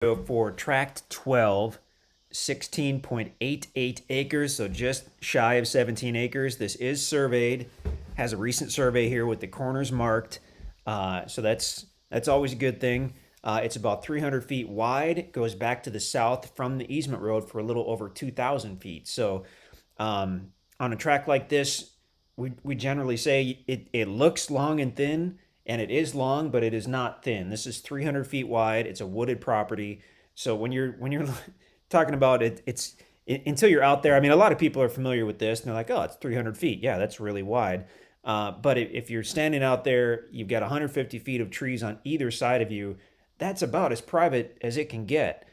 For Tract 12, 16.88 acres, so just shy of 17 acres. This is surveyed, has a recent survey here with the corners marked, so that's always a good thing. It's about 300 feet wide. It goes back to the south from the easement road for a little over 2,000 feet. So on a track like this, we generally say it looks long and thin, and it is long, but it is not thin. This is 300 feet wide. It's a wooded property. So when you're talking about until you're out there, I mean, a lot of people are familiar with this, and they're like, oh, it's 300 feet. Yeah, that's really wide. But if you're standing out there, you've got 150 feet of trees on either side of you. That's about as private as it can get.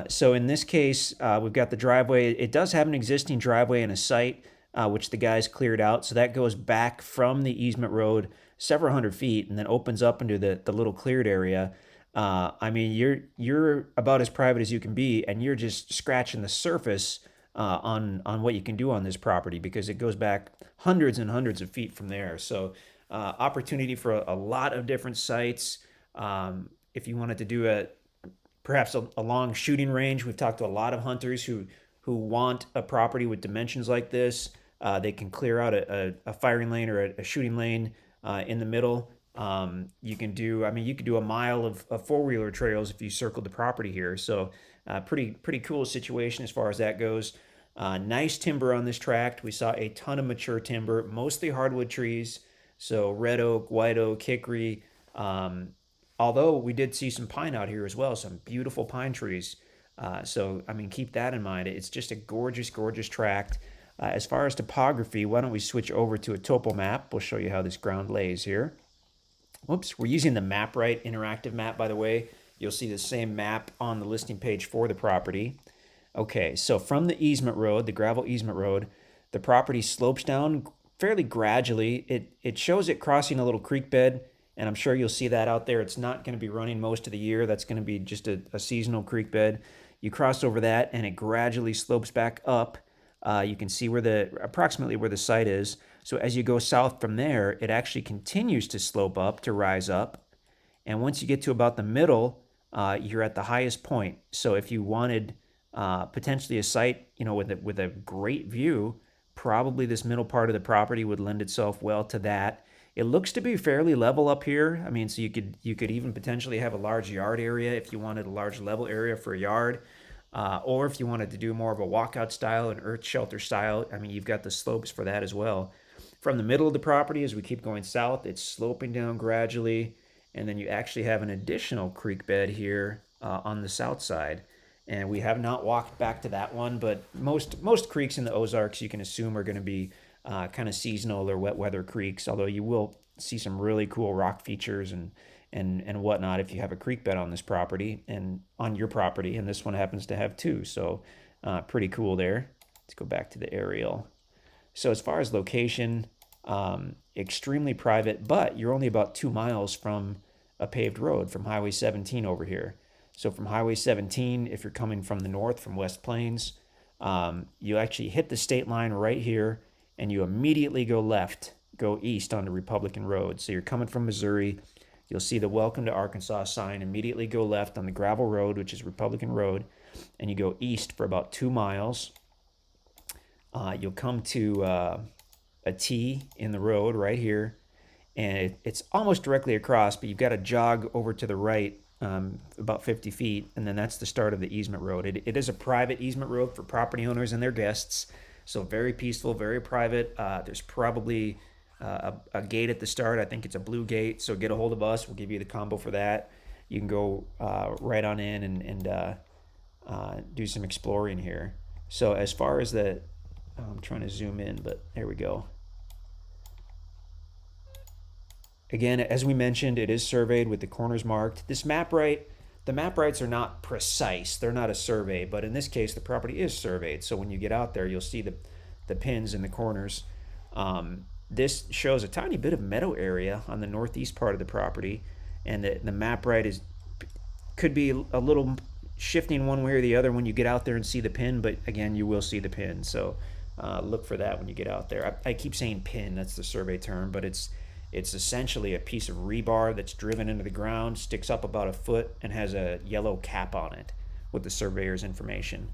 So in this case, we've got the driveway. It does have an existing driveway and a site, which the guys cleared out. So that goes back from the easement road several hundred feet and then opens up into the little cleared area. I mean, you're about as private as you can be, and you're just scratching the surface on what you can do on this property because it goes back hundreds and hundreds of feet from there. So opportunity for a lot of different sites. If you wanted to do perhaps a long shooting range, we've talked to a lot of hunters who want a property with dimensions like this. They can clear out a firing lane or a shooting lane in the middle. You can do, I mean, you could do a mile of four-wheeler trails if you circled the property here. So pretty cool situation as far as that goes. Nice timber on this tract. We saw a ton of mature timber, mostly hardwood trees. So red oak, white oak, hickory. Although we did see some pine out here as well, some beautiful pine trees. So, I mean, keep that in mind. It's just a gorgeous, gorgeous tract. As far as topography, why don't we switch over to a topo map? We'll show you how this ground lays here. Whoops, we're using the MapRight interactive map, by the way. You'll see the same map on the listing page for the property. Okay, so from the easement road, the gravel easement road, the property slopes down fairly gradually. It shows it crossing a little creek bed, and I'm sure you'll see that out there. It's not going to be running most of the year. That's going to be just a seasonal creek bed. You cross over that, and it gradually slopes back up. You can see approximately where the site is. So as you go south from there, it actually continues to slope up to rise up. And once you get to about the middle, you're at the highest point. So if you wanted potentially a site, with a great view, probably this middle part of the property would lend itself well to that. It looks to be fairly level up here. I mean, so you could even potentially have a large yard area if you wanted a large level area for a yard. Or if you wanted to do more of a walkout style, an earth shelter style, I mean, you've got the slopes for that as well. From the middle of the property, as we keep going south, it's sloping down gradually, and then you actually have an additional creek bed here on the south side. And we have not walked back to that one, but most creeks in the Ozarks you can assume are going to be kind of seasonal or wet weather creeks, although you will see some really cool rock features and whatnot if you have a creek bed on this property and on your property, and this one happens to have two. So pretty cool there. Let's go back to the aerial. So as far as location, extremely private, but you're only about 2 miles from a paved road from Highway 17 over here. So from Highway 17, if you're coming from the north, from West Plains, you actually hit the state line right here, and you immediately go east onto Republican Road. So you're coming from Missouri, you'll see the Welcome to Arkansas sign, immediately go left on the gravel road, which is Republican Road, and you go east for about 2 miles. You'll come to a T in the road right here, and it's almost directly across, but you've got to jog over to the right about 50 feet, and then that's the start of the easement road. It is a private easement road for property owners and their guests, so very peaceful, very private. There's probably a gate at the start. I think it's a blue gate, so get a hold of us. We'll give you the combo for that. You can go right on in and do some exploring here. So as far as I'm trying to zoom in, but there we go. Again, as we mentioned, it is surveyed with the corners marked. The MapRights are not precise. They're not a survey, but in this case, the property is surveyed. So when you get out there, you'll see the pins in the corners. This shows a tiny bit of meadow area on the northeast part of the property, and the MapRight could be a little shifting one way or the other when you get out there and see the pin, but again, you will see the pin. So look for that when you get out there. I keep saying pin, that's the survey term, but it's It's essentially a piece of rebar that's driven into the ground, sticks up about a foot, and has a yellow cap on it with the surveyor's information.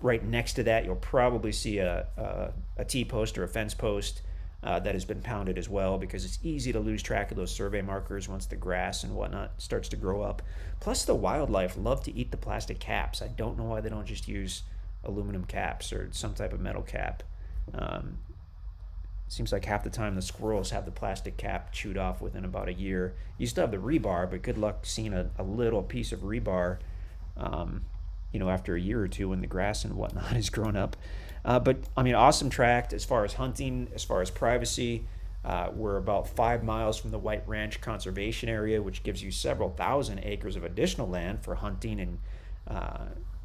Right next to that, you'll probably see a T-post or a fence post that has been pounded as well, because it's easy to lose track of those survey markers once the grass and whatnot starts to grow up. Plus, the wildlife love to eat the plastic caps. I don't know why they don't just use aluminum caps or some type of metal cap. Seems like half the time the squirrels have the plastic cap chewed off within about a year. You still have the rebar, but good luck seeing a little piece of rebar, after a year or two when the grass and whatnot has grown up. But I mean, awesome tract as far as hunting, as far as privacy. We're about 5 miles from the White Ranch Conservation Area, which gives you several thousand acres of additional land for hunting and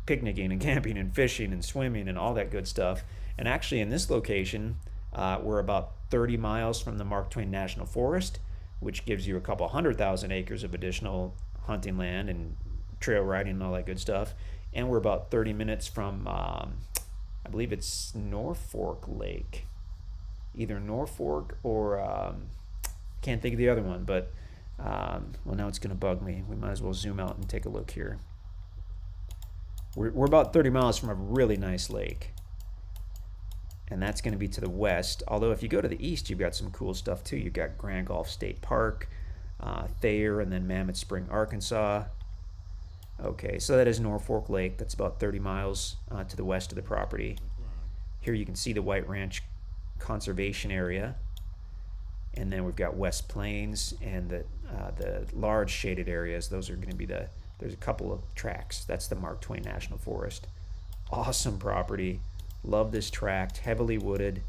picnicking and camping and fishing and swimming and all that good stuff. And actually, in this location, we're about 30 miles from the Mark Twain National Forest, which gives you a couple 100,000 acres of additional hunting land and trail riding and all that good stuff. And we're about 30 minutes from, I believe it's Norfolk Lake. Either Norfolk or, can't think of the other one, but, well, now it's going to bug me. We might as well zoom out and take a look here. We're about 30 miles from a really nice lake. And that's going to be to the west. Although if you go to the east, you've got some cool stuff too. You've got Grand Gulf State Park, Thayer, and then Mammoth Spring, Arkansas. Okay, so that is Norfolk Lake. That's about 30 miles to the west of the property. Here you can see the White Ranch Conservation Area. And then we've got West Plains and the large shaded areas. Those are going to be there's a couple of tracts. That's the Mark Twain National Forest. Awesome property. Love this tract, heavily wooded.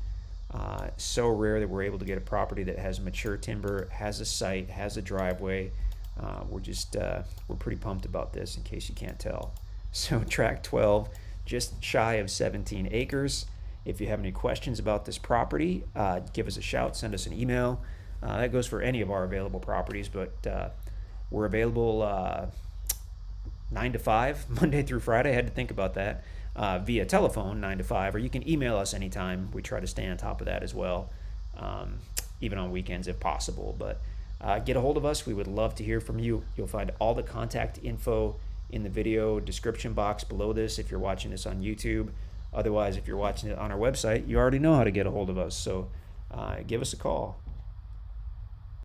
So rare that we're able to get a property that has mature timber, has a site, has a driveway. We're pretty pumped about this, in case you can't tell. So Tract 12, just shy of 17 acres. If you have any questions about this property, give us a shout, send us an email. That goes for any of our available properties, but we're available 9 to 5, Monday through Friday. I had to think about that. Via telephone, 9 to 5, or you can email us anytime. We try to stay on top of that as well, even on weekends if possible. But get a hold of us. We would love to hear from you. You'll find all the contact info in the video description box below this if you're watching this on YouTube. Otherwise, if you're watching it on our website, you already know how to get a hold of us. So give us a call.